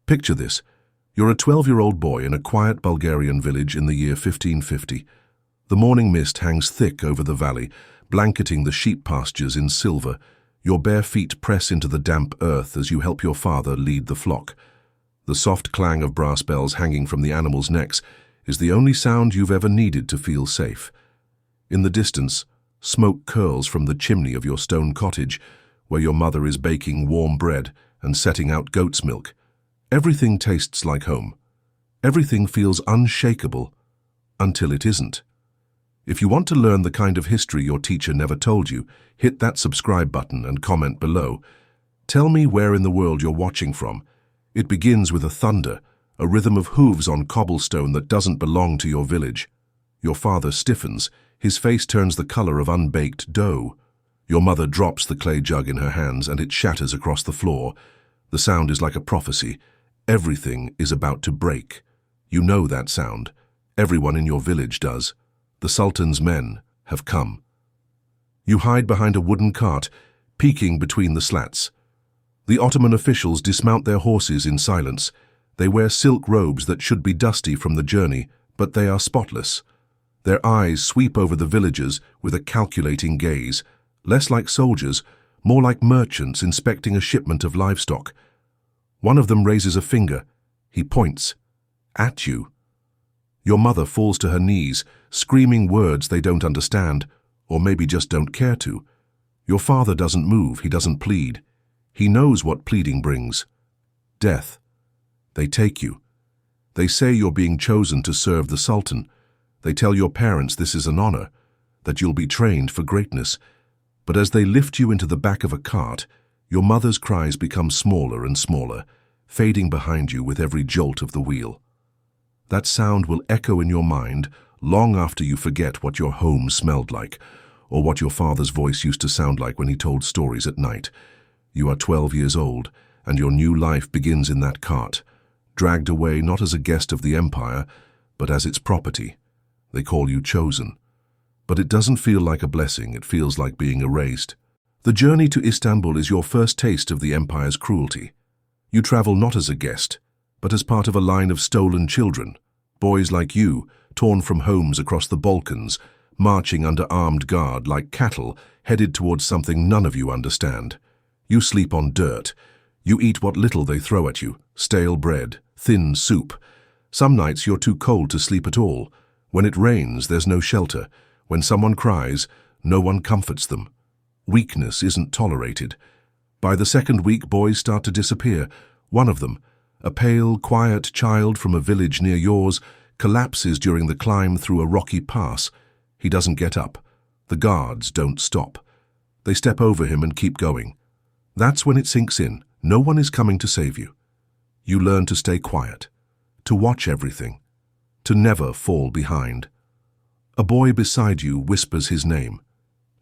Picture this. You're a 12-year-old boy in a quiet Bulgarian village in the year 1550. The morning mist hangs thick over the valley, blanketing the sheep pastures in silver. Your bare feet press into the damp earth as you help your father lead the flock. The soft clang of brass bells hanging from the animals' necks is the only sound you've ever needed to feel safe. In the distance, smoke curls from the chimney of your stone cottage, where your mother is baking warm bread and setting out goat's milk. Everything tastes like home. Everything feels unshakable until it isn't. If you want to learn the kind of history your teacher never told you, hit that subscribe button and comment below. Tell me where in the world you're watching from. It begins with a thunder, a rhythm of hooves on cobblestone that doesn't belong to your village. Your father stiffens. His face turns the color of unbaked dough. Your mother drops the clay jug in her hands and it shatters across the floor. The sound is like a prophecy. Everything is about to break. You know that sound. Everyone in your village does. The Sultan's men have come. You hide behind a wooden cart, peeking between the slats. The Ottoman officials dismount their horses in silence. They wear silk robes that should be dusty from the journey, but they are spotless. Their eyes sweep over the villagers with a calculating gaze, less like soldiers, more like merchants inspecting a shipment of livestock. One of them raises a finger. He points. At you. Your mother falls to her knees, screaming words they don't understand, or maybe just don't care to. Your father doesn't move, he doesn't plead. He knows what pleading brings. Death. They take you. They say you're being chosen to serve the Sultan. They tell your parents this is an honor, that you'll be trained for greatness. But as they lift you into the back of a cart, your mother's cries become smaller and smaller, fading behind you with every jolt of the wheel. That sound will echo in your mind long after you forget what your home smelled like, or what your father's voice used to sound like when he told stories at night. You are 12 years old, and your new life begins in that cart, dragged away not as a guest of the empire, but as its property. They call you chosen. But it doesn't feel like a blessing, it feels like being erased. The journey to Istanbul is your first taste of the empire's cruelty. You travel not as a guest, but as part of a line of stolen children, boys like you, torn from homes across the Balkans, marching under armed guard like cattle headed towards something none of you understand. You sleep on dirt. You eat what little they throw at you, stale bread, thin soup. Some nights you're too cold to sleep at all. When it rains, there's no shelter. When someone cries, no one comforts them. Weakness isn't tolerated. By the second week, boys start to disappear. One of them, a pale, quiet child from a village near yours, collapses during the climb through a rocky pass. He doesn't get up. The guards don't stop. They step over him and keep going. That's when it sinks in. No one is coming to save you. You learn to stay quiet, to watch everything, to never fall behind. A boy beside you whispers his name.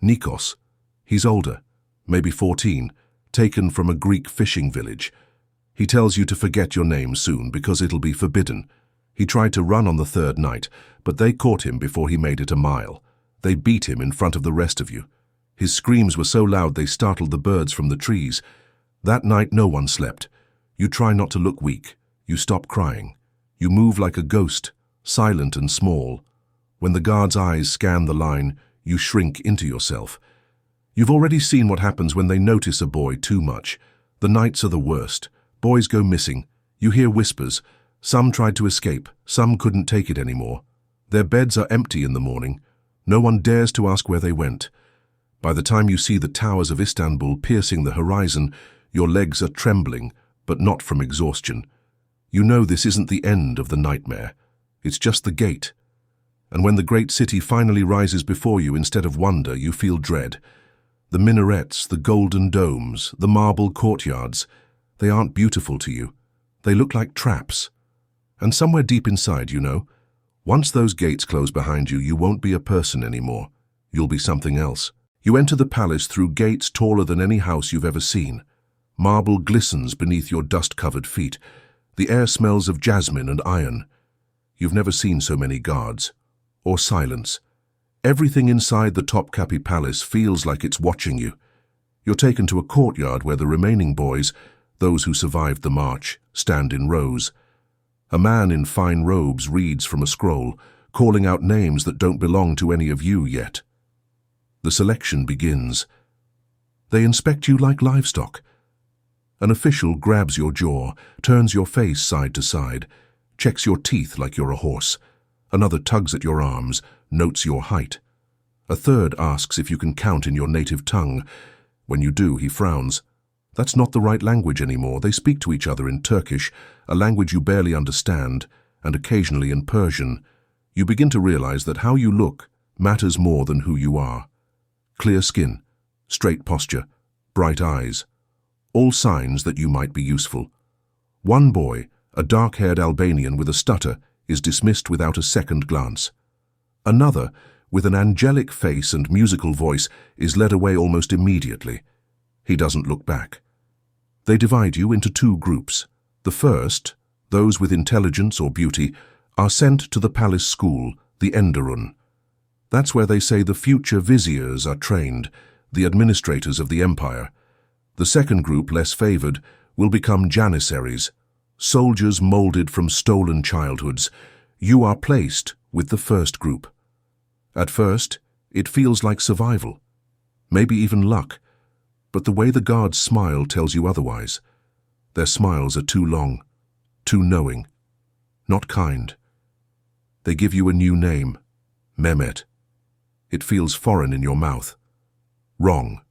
Nikos. He's older, maybe 14, taken from a Greek fishing village. He tells you to forget your name soon because it'll be forbidden. He tried to run on the third night, but they caught him before he made it a mile. They beat him in front of the rest of you. His screams were so loud they startled the birds from the trees. That night no one slept. You try not to look weak. You stop crying. You move like a ghost, silent and small. When the guard's eyes scan the line, you shrink into yourself. You've already seen what happens when they notice a boy too much. The nights are the worst. Boys go missing. You hear whispers. Some tried to escape. Some couldn't take it anymore. Their beds are empty in the morning. No one dares to ask where they went. By the time you see the towers of Istanbul piercing the horizon, your legs are trembling, but not from exhaustion. You know this isn't the end of the nightmare. It's just the gate. And when the great city finally rises before you instead of wonder, you feel dread. The minarets, the golden domes, the marble courtyards, they aren't beautiful to you. They look like traps. And somewhere deep inside, you know, once those gates close behind you, you won't be a person anymore. You'll be something else. You enter the palace through gates taller than any house you've ever seen. Marble glistens beneath your dust-covered feet. The air smells of jasmine and iron. You've never seen so many guards. Or silence. Everything inside the Topkapi Palace feels like it's watching you. You're taken to a courtyard where the remaining boys, Those who survived the march stand in rows. A man in fine robes reads from a scroll, calling out names that don't belong to any of you yet. The selection begins. They inspect you like livestock. An official grabs your jaw, turns your face side to side, checks your teeth like you're a horse. Another tugs at your arms, notes your height. A third asks if you can count in your native tongue. When you do, he frowns. That's not the right language anymore. They speak to each other in Turkish, a language you barely understand, and occasionally in Persian. You begin to realize that how you look matters more than who you are. Clear skin, straight posture, bright eyes. All signs that you might be useful. One boy, a dark-haired Albanian with a stutter, is dismissed without a second glance. Another, with an angelic face and musical voice, is led away almost immediately. He doesn't look back. They divide you into two groups. The first, those with intelligence or beauty, are sent to the palace school, the Enderun. That's where they say the future viziers are trained, the administrators of the empire. The second group, less favored, will become janissaries, soldiers molded from stolen childhoods. You are placed with the first group. At first, it feels like survival, maybe even luck, but the way the guards smile tells you otherwise. Their smiles are too long, too knowing, not kind. They give you a new name, Mehmet. It feels foreign in your mouth. Wrong.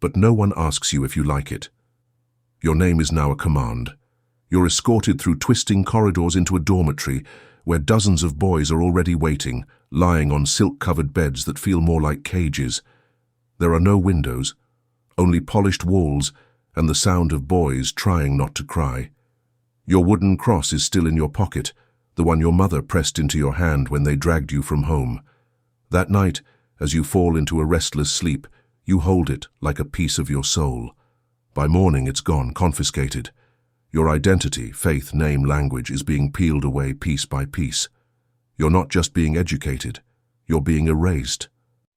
But no one asks you if you like it. Your name is now a command. You're escorted through twisting corridors into a dormitory where dozens of boys are already waiting, lying on silk-covered beds that feel more like cages. There are no windows, only polished walls and the sound of boys trying not to cry. Your wooden cross is still in your pocket, the one your mother pressed into your hand when they dragged you from home. That night, as you fall into a restless sleep, you hold it like a piece of your soul. By morning, it's gone, confiscated. Your identity, faith, name, language is being peeled away piece by piece. You're not just being educated, you're being erased.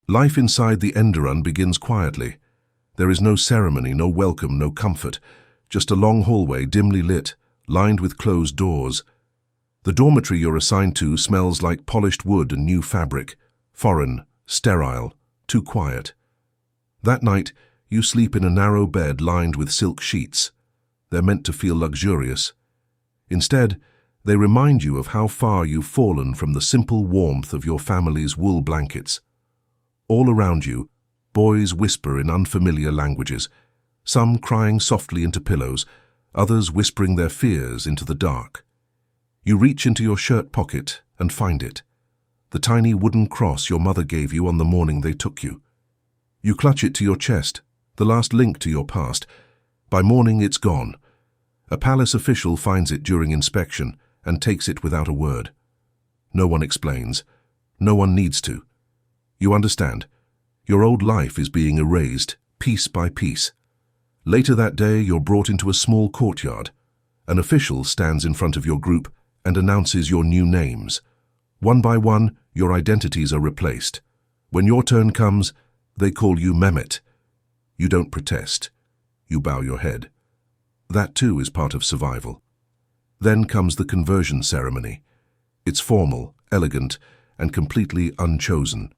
Life inside the Enderun begins quietly. There is no ceremony, no welcome, no comfort, just a long hallway dimly lit, lined with closed doors. The dormitory you're assigned to smells like polished wood and new fabric, foreign, sterile, too quiet. That night, you sleep in a narrow bed lined with silk sheets. They're meant to feel luxurious. Instead, they remind you of how far you've fallen from the simple warmth of your family's wool blankets. All around you, boys whisper in unfamiliar languages, some crying softly into pillows, others whispering their fears into the dark. You reach into your shirt pocket and find it, the tiny wooden cross your mother gave you on the morning they took you. You clutch it to your chest, the last link to your past. By morning, it's gone. A palace official finds it during inspection and takes it without a word. No one explains. No one needs to. You understand. Your old life is being erased, piece by piece. Later that day, you're brought into a small courtyard. An official stands in front of your group and announces your new names. One by one, your identities are replaced. When your turn comes, they call you Mehmet. You don't protest. You bow your head. That too is part of survival. Then comes the conversion ceremony. It's formal, elegant, and completely unchosen.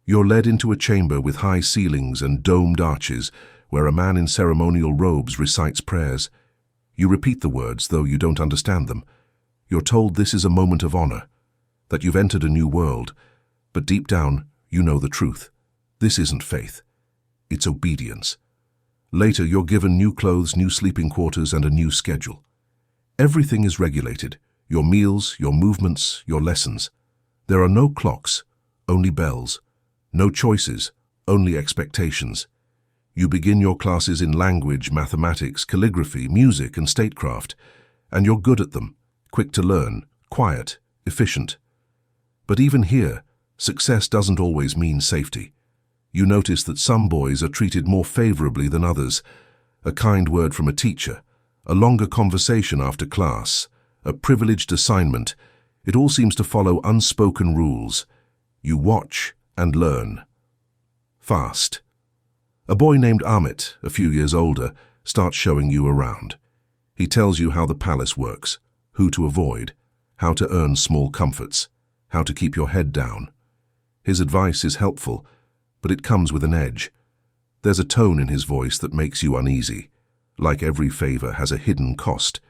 You're led into a chamber with high ceilings and domed arches where a man in ceremonial robes recites prayers. You repeat the words, though you don't understand them. You're told this is a moment of honor, that you've entered a new world, but deep down, you know the truth. This isn't faith. It's obedience. Later, you're given new clothes, new sleeping quarters, and a new schedule. Everything is regulated. Your meals, your movements, your lessons. There are no clocks, only bells. No choices, only expectations. You begin your classes in language, mathematics, calligraphy, music, and statecraft, and you're good at them, quick to learn, quiet, efficient. But even here, success doesn't always mean safety. You notice that some boys are treated more favorably than others. A kind word from a teacher, a longer conversation after class, a privileged assignment. It all seems to follow unspoken rules. You watch and learn. Fast. A boy named Ahmet, a few years older, starts showing you around. He tells you how the palace works, who to avoid, how to earn small comforts, how to keep your head down. His advice is helpful, but it comes with an edge. There's a tone in his voice that makes you uneasy. Like every favor has a hidden cost.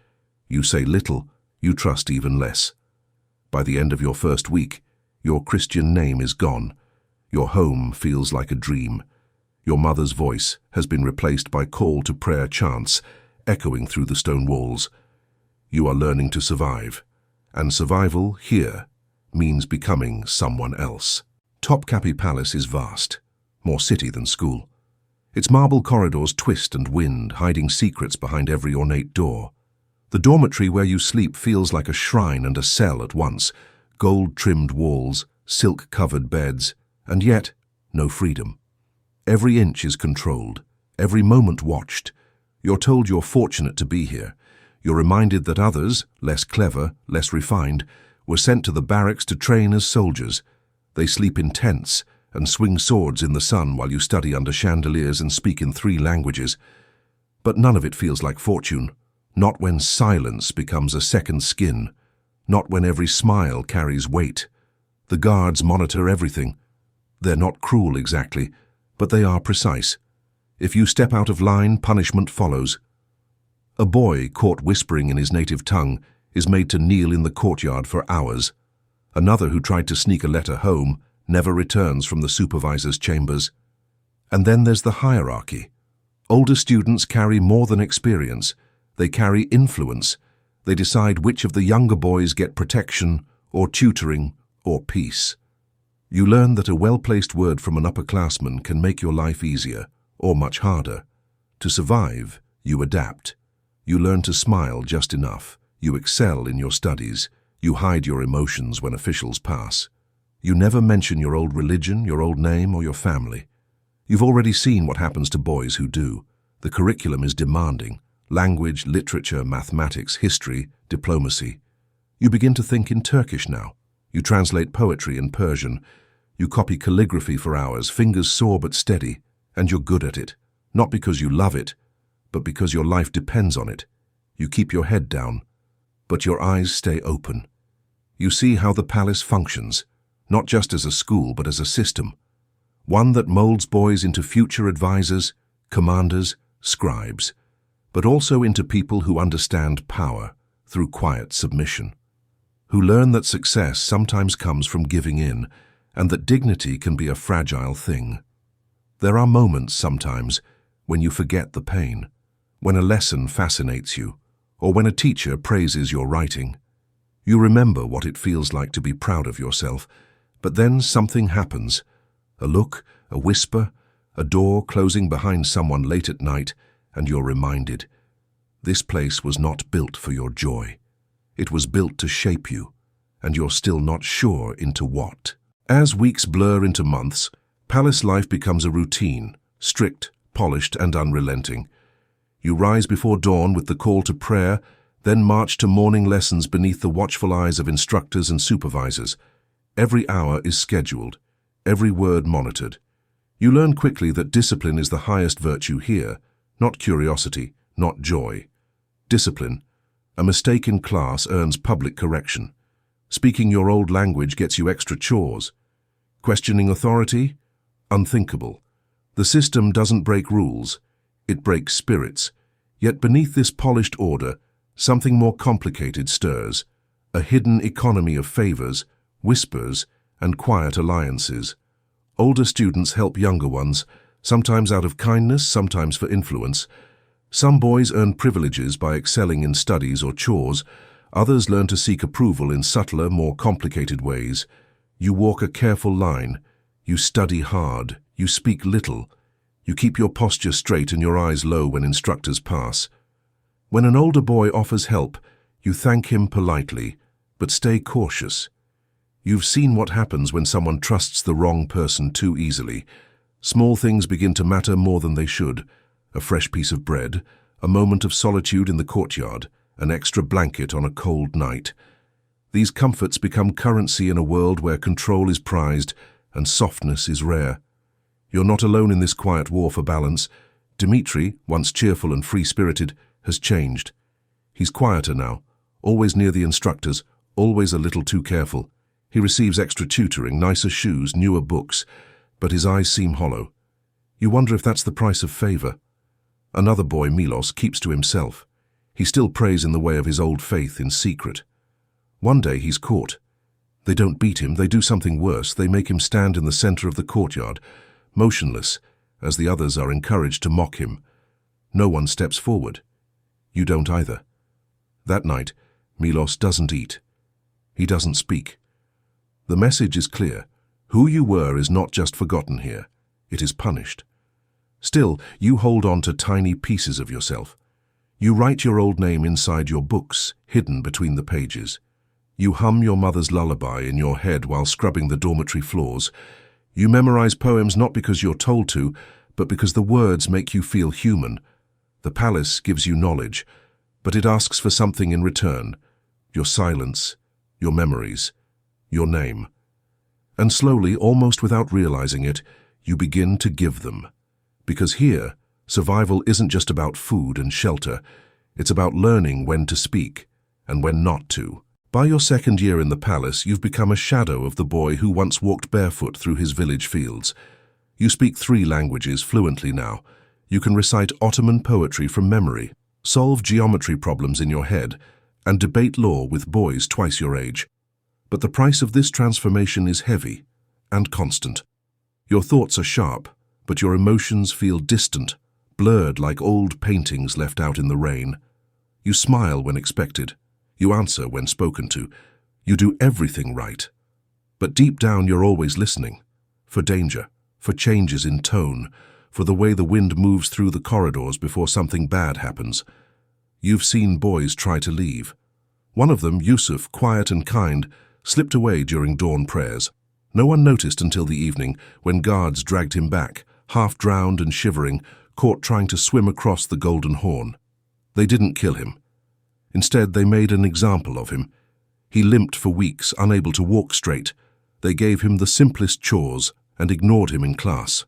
You say little, you trust even less. By the end of your first week, your Christian name is gone. Your home feels like a dream. Your mother's voice has been replaced by call to prayer chants echoing through the stone walls. You are learning to survive, and survival here means becoming someone else. Topkapi Palace is vast, more city than school. Its marble corridors twist and wind, hiding secrets behind every ornate door. The dormitory where you sleep feels like a shrine and a cell at once, gold-trimmed walls, silk-covered beds, and yet no freedom. Every inch is controlled, every moment watched. You're told you're fortunate to be here. You're reminded that others, less clever, less refined, were sent to the barracks to train as soldiers. They sleep in tents and swing swords in the sun while you study under chandeliers and speak in 3 languages. But none of it feels like fortune. Not when silence becomes a second skin. Not when every smile carries weight. The guards monitor everything. They're not cruel exactly, but they are precise. If you step out of line, punishment follows. A boy caught whispering in his native tongue is made to kneel in the courtyard for hours. Another who tried to sneak a letter home never returns from the supervisor's chambers. And then there's the hierarchy. Older students carry more than experience. They carry influence. They decide which of the younger boys get protection, or tutoring, or peace. You learn that a well-placed word from an upperclassman can make your life easier, or much harder. To survive, you adapt. You learn to smile just enough. You excel in your studies. You hide your emotions when officials pass. You never mention your old religion, your old name, or your family. You've already seen what happens to boys who do. The curriculum is demanding. Language, literature, mathematics, history, diplomacy. You begin to think in Turkish now. You translate poetry in Persian. You copy calligraphy for hours, fingers sore but steady, and you're good at it. Not because you love it, but because your life depends on it. You keep your head down, but your eyes stay open. You see how the palace functions, not just as a school but as a system. One that molds boys into future advisors, commanders, scribes, but also into people who understand power through quiet submission, who learn that success sometimes comes from giving in, and that dignity can be a fragile thing. There are moments sometimes when you forget the pain, when a lesson fascinates you, or when a teacher praises your writing. You remember what it feels like to be proud of yourself, but then something happens. A look, a whisper, a door closing behind someone late at night, and you're reminded. This place was not built for your joy. It was built to shape you, and you're still not sure into what. As weeks blur into months, palace life becomes a routine, strict, polished, and unrelenting. You rise before dawn with the call to prayer, then march to morning lessons beneath the watchful eyes of instructors and supervisors. Every hour is scheduled, every word monitored. You learn quickly that discipline is the highest virtue here, not curiosity, not joy. Discipline. A mistake in class earns public correction. Speaking your old language gets you extra chores. Questioning authority? Unthinkable. The system doesn't break rules, it breaks spirits. Yet beneath this polished order, something more complicated stirs. A hidden economy of favors, whispers, and quiet alliances. Older students help younger ones, sometimes out of kindness, sometimes for influence. Some boys earn privileges by excelling in studies or chores. Others learn to seek approval in subtler, more complicated ways. You walk a careful line. You study hard. You speak little. You keep your posture straight and your eyes low when instructors pass. When an older boy offers help, you thank him politely, but stay cautious. You've seen what happens when someone trusts the wrong person too easily. Small things begin to matter more than they should. A fresh piece of bread, a moment of solitude in the courtyard, an extra blanket on a cold night. These comforts become currency in a world where control is prized and softness is rare. You're not alone in this quiet war for balance. Dmitri, once cheerful and free-spirited, has changed. He's quieter now, always near the instructors, always a little too careful. He receives extra tutoring, nicer shoes, newer books, but his eyes seem hollow. You wonder if that's the price of favor. Another boy, Milos, keeps to himself. He still prays in the way of his old faith in secret. One day he's caught. They don't beat him, they do something worse. They make him stand in the center of the courtyard, motionless, as the others are encouraged to mock him. No one steps forward. You don't either. That night, Milos doesn't eat. He doesn't speak. The message is clear. Who you were is not just forgotten here. It is punished. Still, you hold on to tiny pieces of yourself. You write your old name inside your books, hidden between the pages. You hum your mother's lullaby in your head while scrubbing the dormitory floors. You memorize poems not because you're told to, but because the words make you feel human. The palace gives you knowledge, but it asks for something in return. Your silence, your memories, your name. And slowly, almost without realizing it, you begin to give them. Because here, survival isn't just about food and shelter. It's about learning when to speak and when not to. By your second year in the palace, you've become a shadow of the boy who once walked barefoot through his village fields. You speak 3 languages fluently now. You can recite Ottoman poetry from memory, solve geometry problems in your head, and debate law with boys twice your age. But the price of this transformation is heavy and constant. Your thoughts are sharp, but your emotions feel distant, blurred like old paintings left out in the rain. You smile when expected. You answer when spoken to. You do everything right. But deep down you're always listening. For danger, for changes in tone, for the way the wind moves through the corridors before something bad happens. You've seen boys try to leave. One of them, Yusuf, quiet and kind, slipped away during dawn prayers. No one noticed until the evening, when guards dragged him back, half drowned and shivering, caught trying to swim across the Golden Horn. They didn't kill him. Instead, they made an example of him. He limped for weeks, unable to walk straight. They gave him the simplest chores and ignored him in class.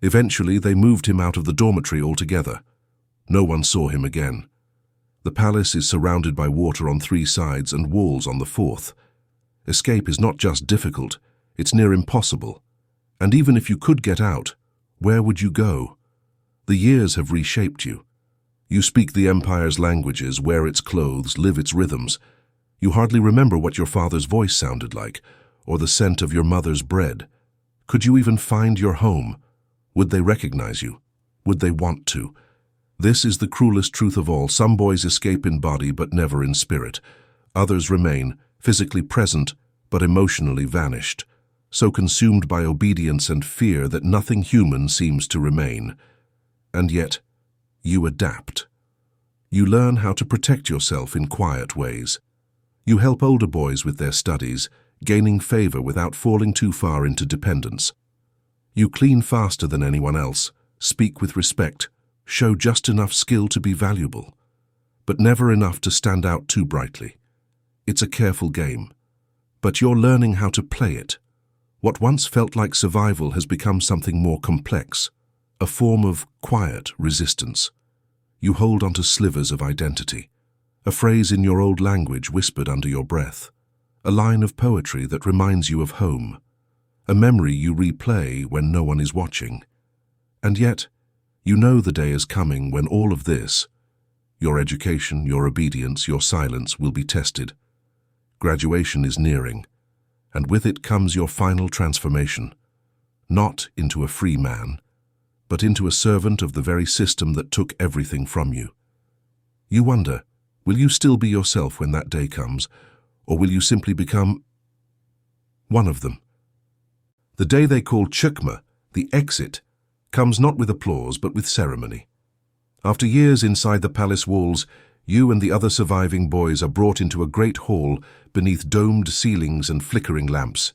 Eventually, they moved him out of the dormitory altogether. No one saw him again. The palace is surrounded by water on 3 sides and walls on the 4th. Escape is not just difficult, it's near impossible. And even if you could get out, where would you go? The years have reshaped you. You speak the empire's languages, wear its clothes, live its rhythms. You hardly remember what your father's voice sounded like, or the scent of your mother's bread. Could you even find your home? Would they recognize you? Would they want to? This is the cruelest truth of all. Some boys escape in body but never in spirit. Others remain, physically present but emotionally vanished, so consumed by obedience and fear that nothing human seems to remain. And yet, you adapt. You learn how to protect yourself in quiet ways. You help older boys with their studies, gaining favor without falling too far into dependence. You clean faster than anyone else, speak with respect, show just enough skill to be valuable, but never enough to stand out too brightly. It's a careful game, but you're learning how to play it. What once felt like survival has become something more complex, a form of quiet resistance. You hold onto slivers of identity, a phrase in your old language whispered under your breath, a line of poetry that reminds you of home, a memory you replay when no one is watching. And yet, you know the day is coming when all of this, your education, your obedience, your silence, will be tested. Graduation is nearing, and with it comes your final transformation, not into a free man, but into a servant of the very system that took everything from you. You wonder, will you still be yourself when that day comes, or will you simply become one of them? The day they call Chukma, the exit, comes not with applause but with ceremony. After years inside the palace walls, you and the other surviving boys are brought into a great hall beneath domed ceilings and flickering lamps.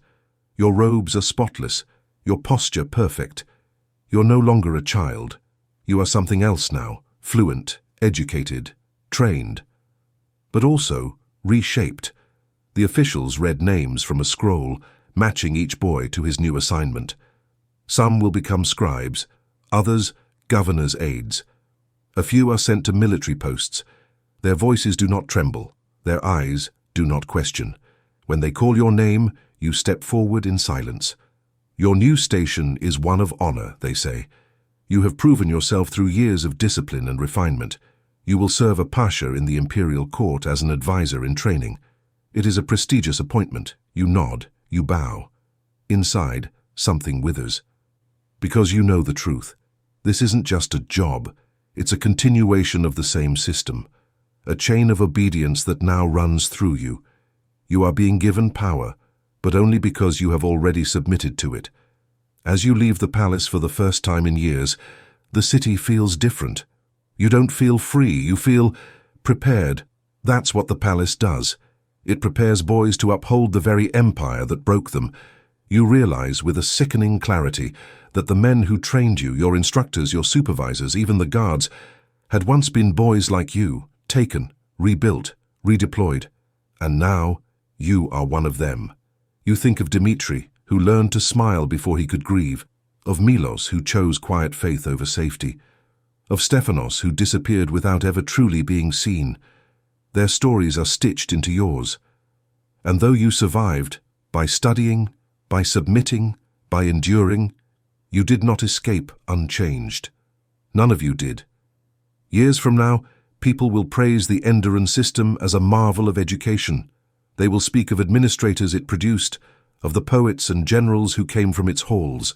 Your robes are spotless, your posture perfect. You're no longer a child. You are something else now, fluent, educated, trained, but also reshaped. The officials read names from a scroll, matching each boy to his new assignment. Some will become scribes, others governors' aides. A few are sent to military posts. Their voices do not tremble, their eyes do not question. When they call your name, you step forward in silence. Your new station is one of honor, they say. You have proven yourself through years of discipline and refinement. You will serve a pasha in the imperial court as an advisor in training. It is a prestigious appointment. You nod, you bow. Inside, something withers. Because you know the truth. This isn't just a job. It's a continuation of the same system. A chain of obedience that now runs through you. You are being given power, but only because you have already submitted to it. As you leave the palace for the first time in years, the city feels different. You don't feel free, you feel prepared. That's what the palace does. It prepares boys to uphold the very empire that broke them. You realize with a sickening clarity that the men who trained you, your instructors, your supervisors, even the guards, had once been boys like you, taken, rebuilt, redeployed. And now, you are one of them. You think of Dmitri, who learned to smile before he could grieve, of Milos, who chose quiet faith over safety, of Stefanos, who disappeared without ever truly being seen. Their stories are stitched into yours. And though you survived, by studying, by submitting, by enduring, you did not escape unchanged. None of you did. Years from now, people will praise the Enderun system as a marvel of education. They will speak of administrators it produced, of the poets and generals who came from its halls.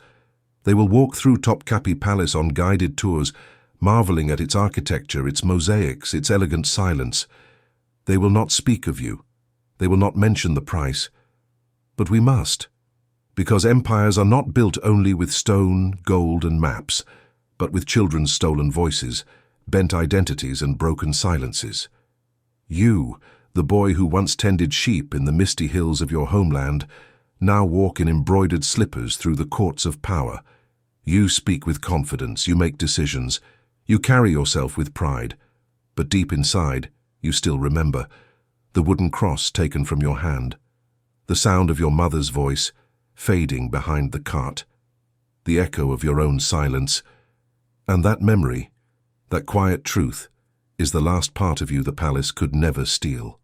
They will walk through Topkapi Palace on guided tours, marveling at its architecture, its mosaics, its elegant silence. They will not speak of you. They will not mention the price. But we must, because empires are not built only with stone, gold, and maps, but with children's stolen voices, bent identities, and broken silences. You, the boy who once tended sheep in the misty hills of your homeland, now walk in embroidered slippers through the courts of power. You speak with confidence, you make decisions, you carry yourself with pride, but deep inside, you still remember the wooden cross taken from your hand, the sound of your mother's voice fading behind the cart, the echo of your own silence, and that memory, that quiet truth, is the last part of you the palace could never steal.